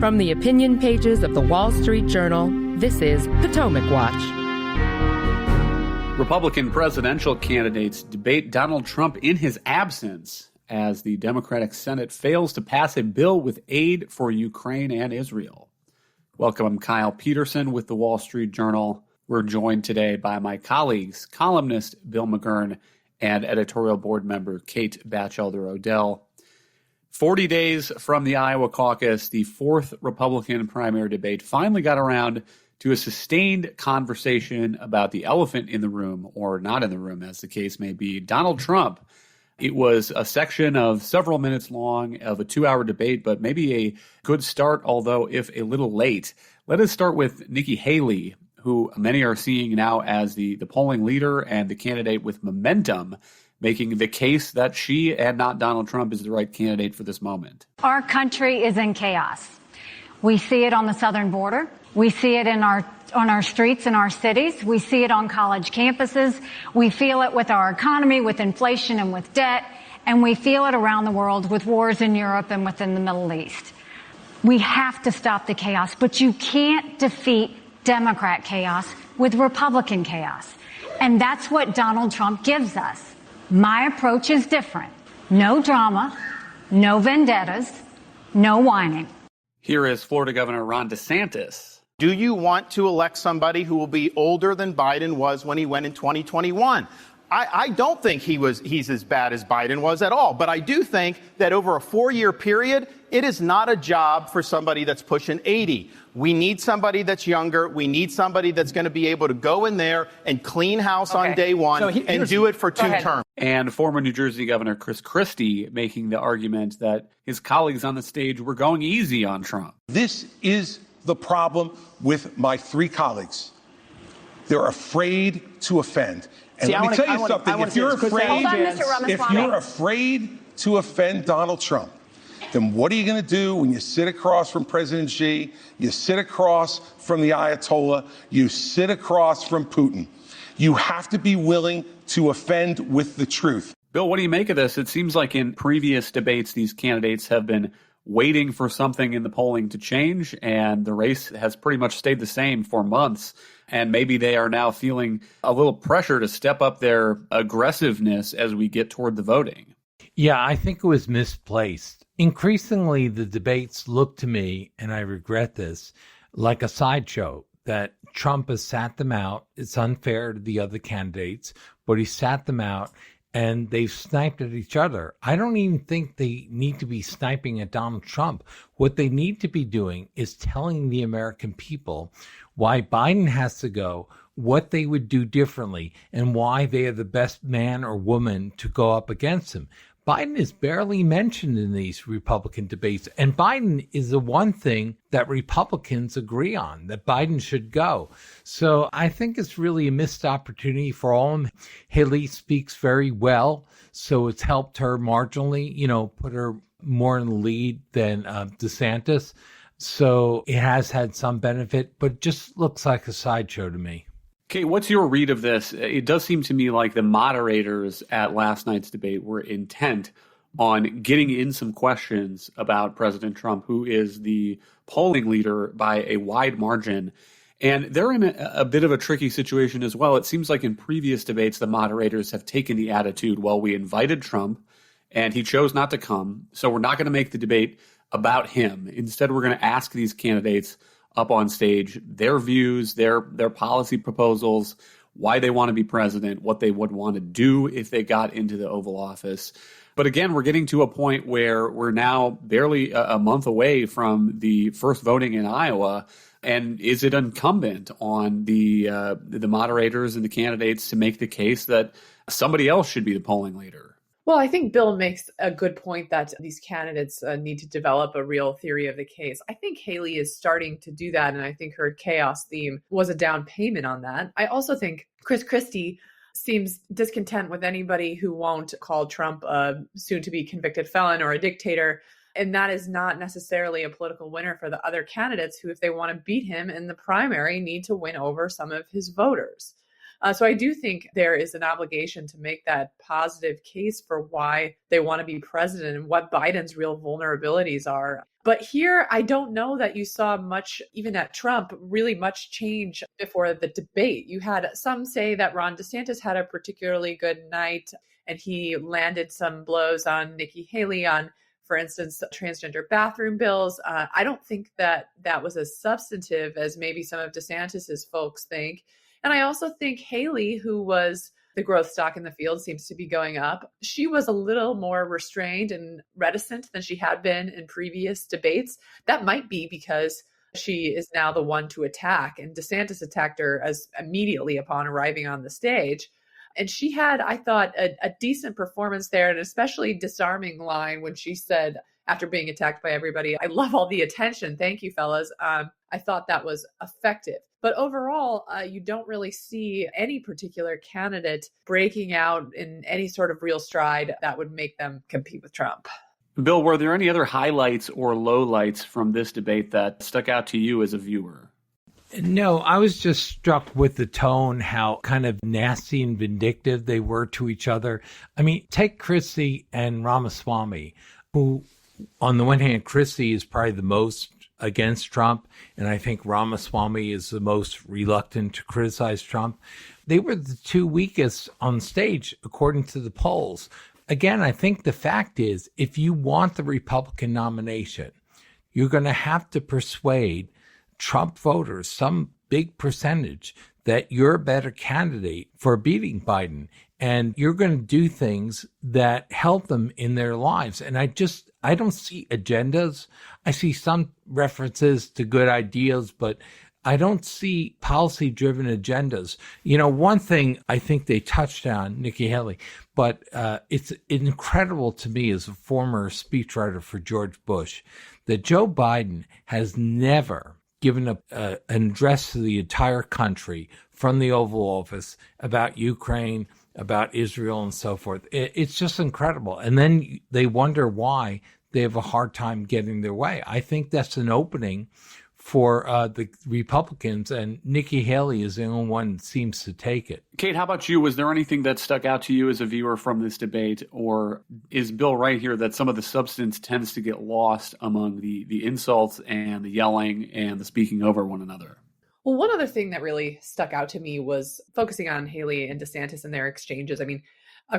From the opinion pages of the Wall Street Journal, this is Potomac Watch. Republican presidential candidates debate Donald Trump in his absence as the Democratic Senate fails to pass a bill with aid for Ukraine and Israel. Welcome, I'm Kyle Peterson with the Wall Street Journal. We're joined today by my colleagues, columnist Bill McGurn and editorial board member Kate Batchelder-Odell. 40 days from the Iowa caucus, the fourth Republican primary debate finally got around to a sustained conversation about the elephant in the room, or not in the room, as the case may be, Donald Trump. It was a section of several minutes long of a 2-hour debate, but maybe a good start, although if a little late. Let us start with Nikki Haley, who many are seeing now as the polling leader and the candidate with momentum, making the case that she and not Donald Trump is the right candidate for this moment. Our country is in chaos. We see it on the southern border. We see it on our streets in our cities. We see it on college campuses. We feel it with our economy, with inflation and with debt. And we feel it around the world with wars in Europe and within the Middle East. We have to stop the chaos, but you can't defeat Democrat chaos with Republican chaos. And that's what Donald Trump gives us. My approach is different. No drama, no vendettas, no whining. Here is Florida Governor Ron DeSantis. Do you want to elect somebody who will be older than Biden was when he went in 2021? I don't think he's as bad as Biden was at all. But I do think that over a 4-year period, it is not a job for somebody that's pushing 80. We need somebody that's younger. We need somebody that's going to be able to go in there and clean house on day one and do it for 2 terms. And former New Jersey Governor Chris Christie making the argument that his colleagues on the stage were going easy on Trump. This is the problem with my 3 colleagues. They're afraid to offend. And let me tell you something. If you're afraid to offend Donald Trump, then what are you going to do when you sit across from President Xi, you sit across from the Ayatollah, you sit across from Putin? You have to be willing to offend with the truth. Bill, what do you make of this? It seems like in previous debates, these candidates have been waiting for something in the polling to change, and the race has pretty much stayed the same for months. And maybe they are now feeling a little pressure to step up their aggressiveness as we get toward the voting. Yeah, I think it was misplaced. Increasingly, the debates look to me, and I regret this, like a sideshow, that Trump has sat them out. It's unfair to the other candidates, but he sat them out and they've sniped at each other. I don't even think they need to be sniping at Donald Trump. What they need to be doing is telling the American people why Biden has to go, what they would do differently, and why they are the best man or woman to go up against him. Biden is barely mentioned in these Republican debates, and Biden is the one thing that Republicans agree on, that Biden should go. So I think it's really a missed opportunity for all of them. Haley speaks very well, so it's helped her marginally, put her more in the lead than DeSantis. So it has had some benefit, but it just looks like a sideshow to me. Okay, what's your read of this? It does seem to me like the moderators at last night's debate were intent on getting in some questions about President Trump, who is the polling leader by a wide margin. And they're in a bit of a tricky situation as well. It seems like in previous debates, the moderators have taken the attitude, well, we invited Trump and he chose not to come, so we're not going to make the debate about him. Instead, we're going to ask these candidates up on stage their views, their policy proposals, why they want to be president, what they would want to do if they got into the Oval Office. But again, we're getting to a point where we're now barely a month away from the first voting in Iowa. And is it incumbent on the moderators and the candidates to make the case that somebody else should be the polling leader? Well, I think Bill makes a good point that these candidates need to develop a real theory of the case. I think Haley is starting to do that, and I think her chaos theme was a down payment on that. I also think Chris Christie seems discontent with anybody who won't call Trump a soon-to-be convicted felon or a dictator, and that is not necessarily a political winner for the other candidates who, if they want to beat him in the primary, need to win over some of his voters. So I do think there is an obligation to make that positive case for why they want to be president and what Biden's real vulnerabilities are. But here, I don't know that you saw much, even at Trump, really much change before the debate. You had some say that Ron DeSantis had a particularly good night and he landed some blows on Nikki Haley on, for instance, transgender bathroom bills. I don't think that was as substantive as maybe some of DeSantis's folks think. And I also think Haley, who was the growth stock in the field, seems to be going up. She was a little more restrained and reticent than she had been in previous debates. That might be because she is now the one to attack, and DeSantis attacked her as immediately upon arriving on the stage. And she had, I thought, a decent performance there, and especially disarming line when she said, after being attacked by everybody, "I love all the attention. Thank you, fellas." I thought that was effective. But overall, you don't really see any particular candidate breaking out in any sort of real stride that would make them compete with Trump. Bill, were there any other highlights or lowlights from this debate that stuck out to you as a viewer? No, I was just struck with the tone, how kind of nasty and vindictive they were to each other. I mean, take Christie and Ramaswamy, who, on the one hand, Christie is probably the most against Trump, and I think Ramaswamy is the most reluctant to criticize Trump. They were the two weakest on stage, according to the polls. Again, I think the fact is, if you want the Republican nomination, you're going to have to persuade Trump voters, some big percentage, that you're a better candidate for beating Biden. And you're going to do things that help them in their lives. And I don't see agendas. I see some references to good ideas, but I don't see policy-driven agendas. You know, one thing I think they touched on, Nikki Haley, but it's incredible to me as a former speechwriter for George Bush, that Joe Biden has never given an address to the entire country from the Oval Office about Ukraine, about Israel, and so forth. It's just incredible. And then they wonder why they have a hard time getting their way. I think that's an opening for the Republicans, and Nikki Haley is the only one that seems to take it. Kate, how about you? Was there anything that stuck out to you as a viewer from this debate, or is Bill right here that some of the substance tends to get lost among the insults and the yelling and the speaking over one another? Well, one other thing that really stuck out to me was focusing on Haley and DeSantis and their exchanges. I mean,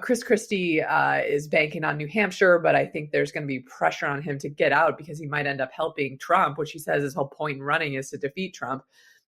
Chris Christie is banking on New Hampshire, but I think there's going to be pressure on him to get out because he might end up helping Trump, which he says his whole point in running is to defeat Trump.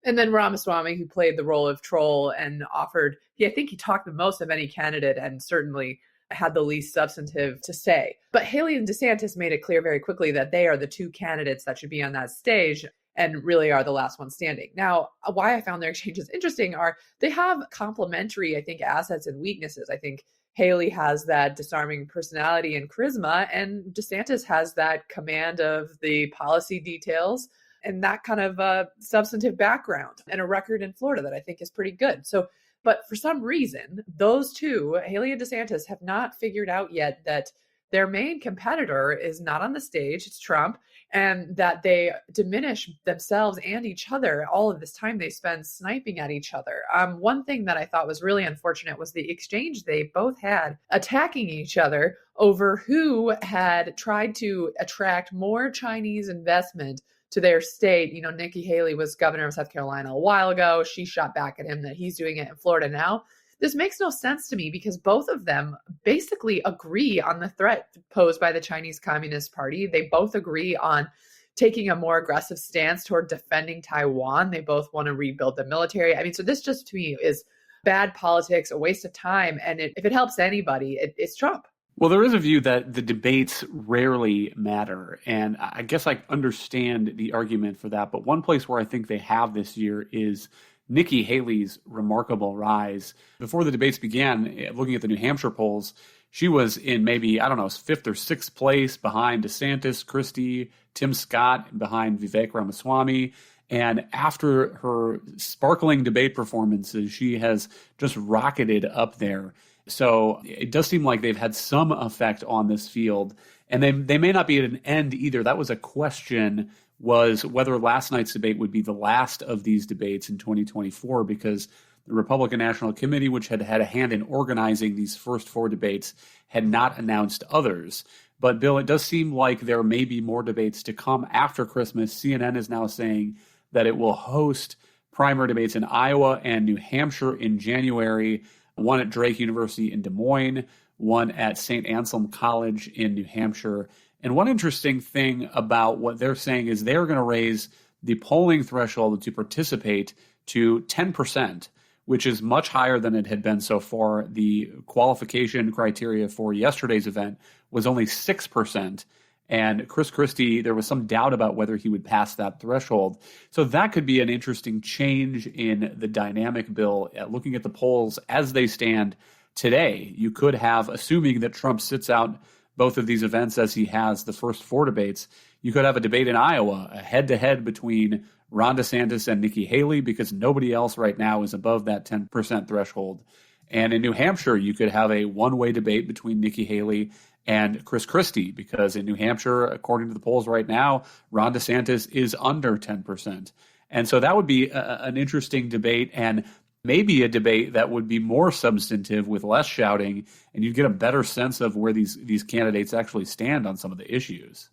And then Ramaswamy, who played the role of troll and offered, I think he talked the most of any candidate and certainly had the least substantive to say. But Haley and DeSantis made it clear very quickly that they are the two candidates that should be on that stage and really are the last one standing. Now, why I found their exchanges interesting are they have complementary, I think, assets and weaknesses. I think Haley has that disarming personality and charisma, and DeSantis has that command of the policy details and that kind of substantive background and a record in Florida that I think is pretty good. So, but for some reason, those two, Haley and DeSantis, have not figured out yet that their main competitor is not on the stage, it's Trump, and that they diminish themselves and each other all of this time they spend sniping at each other. One thing that I thought was really unfortunate was the exchange they both had attacking each other over who had tried to attract more Chinese investment to their state. You know, Nikki Haley was governor of South Carolina a while ago. She shot back at him that he's doing it in Florida now. This makes no sense to me because both of them basically agree on the threat posed by the Chinese Communist Party. They both agree on taking a more aggressive stance toward defending Taiwan. They both want to rebuild the military. I mean, so this just to me is bad politics, a waste of time. And if it helps anybody, it's Trump. Well, there is a view that the debates rarely matter. And I guess I understand the argument for that. But one place where I think they have this year is Nikki Haley's remarkable rise. Before the debates began, looking at the New Hampshire polls, she was in maybe, 5th or 6th place behind DeSantis, Christie, Tim Scott, behind Vivek Ramaswamy. And after her sparkling debate performances, she has just rocketed up there. So it does seem like they've had some effect on this field. And they may not be at an end either. That was a question, was whether last night's debate would be the last of these debates in 2024, because The Republican National Committee, which had had a hand in organizing these first 4 debates, had not announced others. But, Bill, it does seem like there may be more debates to come after Christmas. CNN is now saying that it will host primary debates in Iowa and New Hampshire in January, one at Drake University in Des Moines, one at St. Anselm College in New Hampshire. And one interesting thing about what they're saying is they're going to raise the polling threshold to participate to 10%, which is much higher than it had been so far. The qualification criteria for yesterday's event was only 6%. And Chris Christie, there was some doubt about whether he would pass that threshold. So that could be an interesting change in the dynamic, Bill. Looking at the polls as they stand today, you could have, assuming that Trump sits out both of these events as he has the first 4 debates, you could have a debate in Iowa, a head-to-head between Ron DeSantis and Nikki Haley, because nobody else right now is above that 10% threshold. And in New Hampshire, you could have a one-way debate between Nikki Haley and Chris Christie, because in New Hampshire, according to the polls right now, Ron DeSantis is under 10%. And so that would be an interesting debate, and maybe a debate that would be more substantive with less shouting, and you'd get a better sense of where these candidates actually stand on some of the issues.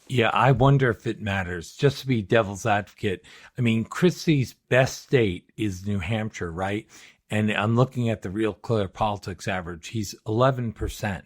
Yeah, I wonder if it matters. Just to be devil's advocate, I mean, Christie's best state is New Hampshire, right? And I'm looking at the Real Clear Politics average. He's 11%.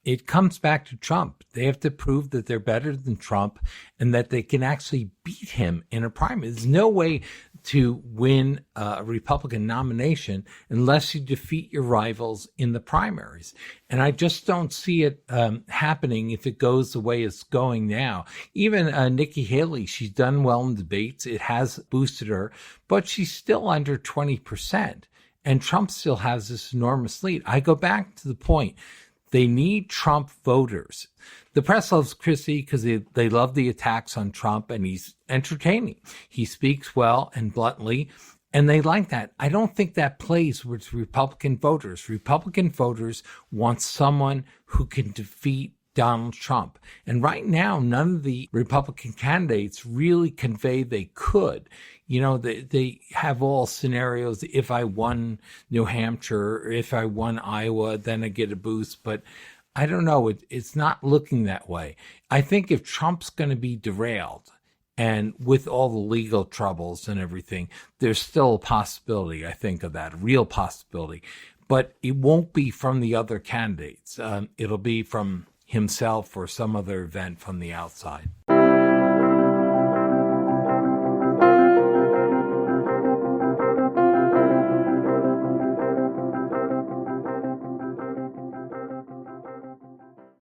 It comes back to Trump. They have to prove that they're better than Trump and that they can actually beat him in a primary. There's no way to win a Republican nomination unless you defeat your rivals in the primaries. And I just don't see it happening if it goes the way it's going now. Even Nikki Haley, she's done well in debates. It has boosted her, but she's still under 20%. And Trump still has this enormous lead. I go back to the point. They need Trump voters. The press loves Christie because they love the attacks on Trump, and he's entertaining. He speaks well and bluntly, and they like that. I don't think that plays with Republican voters. Republican voters want someone who can defeat Donald Trump. And right now, none of the Republican candidates really convey they could. You know, they have all scenarios. If I won New Hampshire, or if I won Iowa, then I get a boost. But I don't know. It's not looking that way. I think if Trump's going to be derailed, and with all the legal troubles and everything, there's still a possibility, I think, of that, a real possibility. But it won't be from the other candidates. It'll be from himself or some other event from the outside.